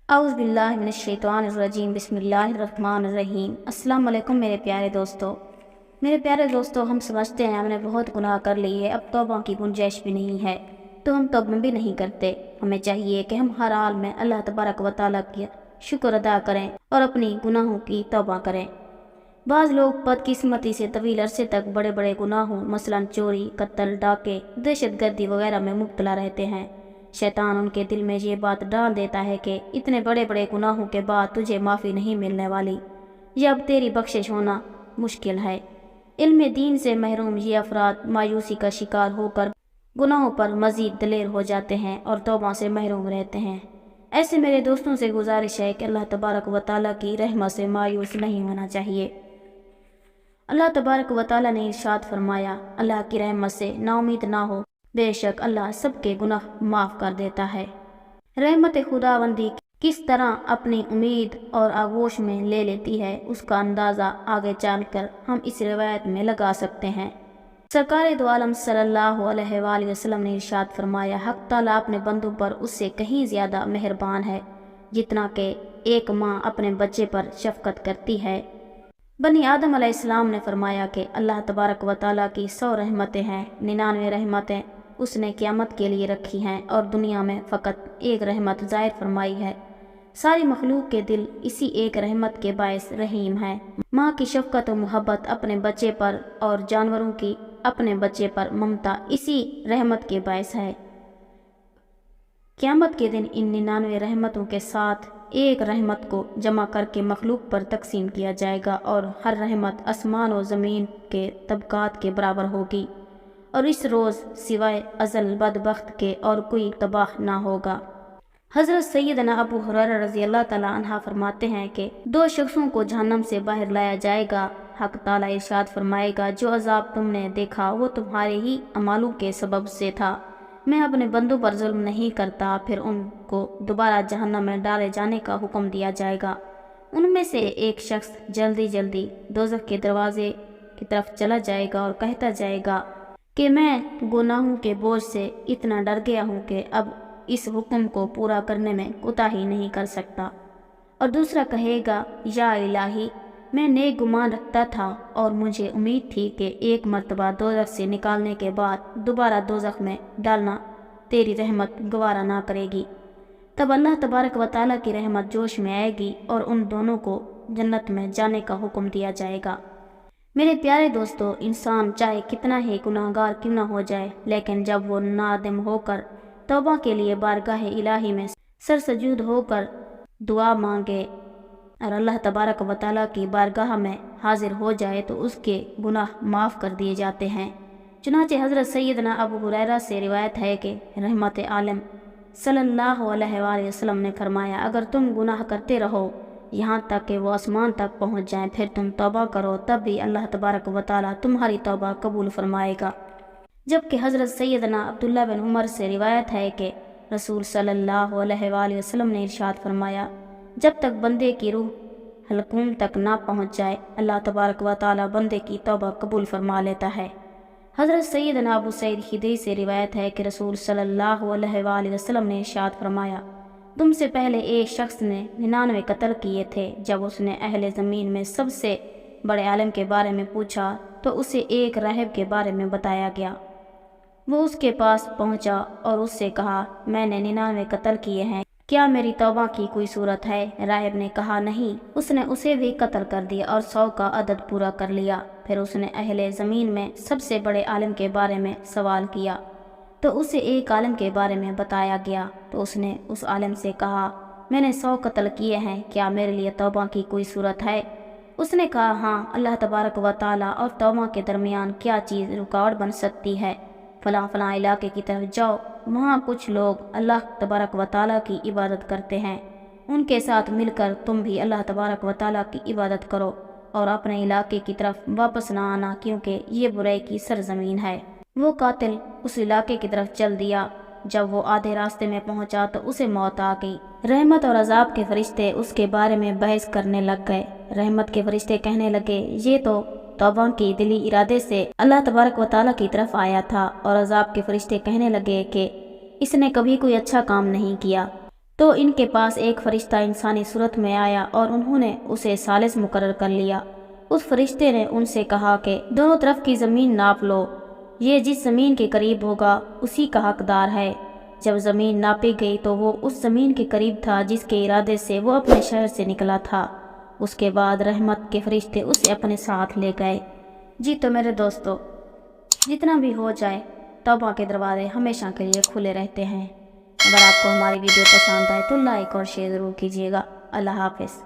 اعوذ باللہ من الشیطان الرجیم، بسم اللہ الرحمن الرحیم۔ السلام علیکم میرے پیارے دوستو، ہم سمجھتے ہیں ہم نے بہت گناہ کر لیے، اب توبہ کی گنجائش بھی نہیں ہے، تو ہم توبہ بھی نہیں کرتے۔ ہمیں چاہیے کہ ہم ہر حال میں اللہ تبارک و تعالیٰ کی شکر ادا کریں اور اپنی گناہوں کی توبہ کریں۔ بعض لوگ بدقسمتی سے طویل عرصے تک بڑے بڑے گناہوں مثلا چوری، قتل، ڈاکے، دہشت گردی وغیرہ میں مبتلا رہتے ہیں۔ شیطان ان کے دل میں یہ بات ڈال دیتا ہے کہ اتنے بڑے بڑے گناہوں کے بعد تجھے معافی نہیں ملنے والی، یہ اب تیری بخشش ہونا مشکل ہے۔ علم دین سے محروم یہ افراد مایوسی کا شکار ہو کر گناہوں پر مزید دلیر ہو جاتے ہیں اور توبہ سے محروم رہتے ہیں۔ ایسے میرے دوستوں سے گزارش ہے کہ اللہ تبارک و تعالیٰ کی رحمت سے مایوس نہیں ہونا چاہیے۔ اللہ تبارک و تعالیٰ نے ارشاد فرمایا، اللہ کی رحمت سے نا امید نہ ہو، بے شک اللہ سب کے گناہ معاف کر دیتا ہے۔ رحمت خداوندی کس طرح اپنی امید اور آغوش میں لے لیتی ہے، اس کا اندازہ آگے چل کر ہم اس روایت میں لگا سکتے ہیں۔ سرکار دو عالم صلی اللہ علیہ وآلہ وسلم نے ارشاد فرمایا، حق تعالیٰ اپنے بندوں پر اس سے کہیں زیادہ مہربان ہے جتنا کہ ایک ماں اپنے بچے پر شفقت کرتی ہے۔ بنی آدم علیہ السلام نے فرمایا کہ اللہ تبارک و تعالیٰ کی 100 رحمتیں ہیں، 99 رحمتیں اس نے قیامت کے لیے رکھی ہیں اور دنیا میں فقط ایک رحمت ظاہر فرمائی ہے۔ ساری مخلوق کے دل اسی ایک رحمت کے باعث رحیم ہیں۔ ماں کی شفقت و محبت اپنے بچے پر اور جانوروں کی اپنے بچے پر ممتا اسی رحمت کے باعث ہے۔ قیامت کے دن ان 99 رحمتوں کے ساتھ ایک رحمت کو جمع کر کے مخلوق پر تقسیم کیا جائے گا اور ہر رحمت آسمان و زمین کے طبقات کے برابر ہوگی، اور اس روز سوائے ازل بدبخت کے اور کوئی تباہ نہ ہوگا۔ حضرت سیدنا ابو ہریرہ رضی اللہ تعالیٰ عنہ فرماتے ہیں کہ 2 شخصوں کو جہنم سے باہر لایا جائے گا، حق تعالیٰ ارشاد فرمائے گا، جو عذاب تم نے دیکھا وہ تمہارے ہی اعمالوں کے سبب سے تھا، میں اپنے بندوں پر ظلم نہیں کرتا۔ پھر ان کو دوبارہ جہنم میں ڈالے جانے کا حکم دیا جائے گا۔ ان میں سے ایک شخص جلدی جلدی دوزخ کے دروازے کی طرف چلا جائے گا اور کہتا جائے گا کہ میں گناہوں کے بوجھ سے اتنا ڈر گیا ہوں کہ اب اس حکم کو پورا کرنے میں کوتاہی نہیں کر سکتا، اور دوسرا کہے گا، یا الہی، میں نیک گمان رکھتا تھا اور مجھے امید تھی کہ ایک مرتبہ دوزخ سے نکالنے کے بعد دوبارہ دوزخ میں ڈالنا تیری رحمت گوارا نہ کرے گی۔ تب اللہ تبارک و تعالیٰ کی رحمت جوش میں آئے گی اور ان دونوں کو جنت میں جانے کا حکم دیا جائے گا۔ میرے پیارے دوستو، انسان چاہے کتنا ہی گناہگار کیوں نہ ہو جائے، لیکن جب وہ نادم ہو کر توبہ کے لیے بارگاہ الہی میں سرسجود ہو کر دعا مانگے اور اللہ تبارک و تعالیٰ کی بارگاہ میں حاضر ہو جائے تو اس کے گناہ معاف کر دیے جاتے ہیں۔ چنانچہ حضرت سیدنا ابو ہریرہ سے روایت ہے کہ رحمت عالم صلی اللہ علیہ وآلہ وسلم نے فرمایا، اگر تم گناہ کرتے رہو یہاں تک کہ وہ آسمان تک پہنچ جائیں، پھر تم توبہ کرو، تب بھی اللہ تبارک و تعالیٰ تمہاری توبہ قبول فرمائے گا۔ جبکہ حضرت سیدنا عبداللہ بن عمر سے روایت ہے کہ رسول صلی اللہ علیہ وآلہ وسلم نے ارشاد فرمایا، جب تک بندے کی روح حلقوم تک نہ پہنچ جائے، اللہ تبارک و تعالیٰ بندے کی توبہ قبول فرما لیتا ہے۔ حضرت سیدنا ابو سعید خدری سے روایت ہے کہ رسول صلی اللہ علیہ وآلہ وسلم نے ارشاد فرمایا، تم سے پہلے ایک شخص نے 99 قتل کیے تھے۔ جب اس نے اہل زمین میں سب سے بڑے عالم کے بارے میں پوچھا تو اسے ایک راہب کے بارے میں بتایا گیا۔ وہ اس کے پاس پہنچا اور اس سے کہا، میں نے 99 قتل کیے ہیں، کیا میری توبہ کی کوئی صورت ہے؟ راہب نے کہا، نہیں۔ اس نے اسے بھی قتل کر دیا اور 100 کا عدد پورا کر لیا۔ پھر اس نے اہل زمین میں سب سے بڑے عالم کے بارے میں سوال کیا تو اسے ایک عالم کے بارے میں بتایا گیا، تو اس نے اس عالم سے کہا، میں نے 100 قتل کیے ہیں، کیا میرے لیے توبہ کی کوئی صورت ہے؟ اس نے کہا، ہاں، اللہ تبارک و تعالیٰ اور توبہ کے درمیان کیا چیز رکاوٹ بن سکتی ہے؟ فلاں فلاں علاقے کی طرف جاؤ، وہاں کچھ لوگ اللہ تبارک و تعالیٰ کی عبادت کرتے ہیں، ان کے ساتھ مل کر تم بھی اللہ تبارک و تعالیٰ کی عبادت کرو اور اپنے علاقے کی طرف واپس نہ آنا، کیونکہ یہ برائی کی سرزمین ہے۔ وہ قاتل اس علاقے کی طرف چل دیا۔ جب وہ آدھے راستے میں پہنچا تو اسے موت آ گئی۔ رحمت اور عذاب کے فرشتے اس کے بارے میں بحث کرنے لگ گئے۔ رحمت کے فرشتے کہنے لگے، یہ تو توبہ کی دلی ارادے سے اللہ تبارک و تعالیٰ کی طرف آیا تھا، اور عذاب کے فرشتے کہنے لگے کہ اس نے کبھی کوئی اچھا کام نہیں کیا۔ تو ان کے پاس ایک فرشتہ انسانی صورت میں آیا اور انہوں نے اسے ثالث مقرر کر لیا۔ اس فرشتے نے ان سے کہا کہ دونوں طرف کی زمین ناپ لو، یہ جس زمین کے قریب ہوگا اسی کا حقدار ہے۔ جب زمین ناپی گئی تو وہ اس زمین کے قریب تھا جس کے ارادے سے وہ اپنے شہر سے نکلا تھا۔ اس کے بعد رحمت کے فرشتے اسے اپنے ساتھ لے گئے۔ جی تو میرے دوستو، جتنا بھی ہو جائے توبہ کے دروازے ہمیشہ کے لیے کھلے رہتے ہیں۔ اگر آپ کو ہماری ویڈیو پسند آئے تو لائک اور شیئر ضرور کیجیے گا۔ اللہ حافظ۔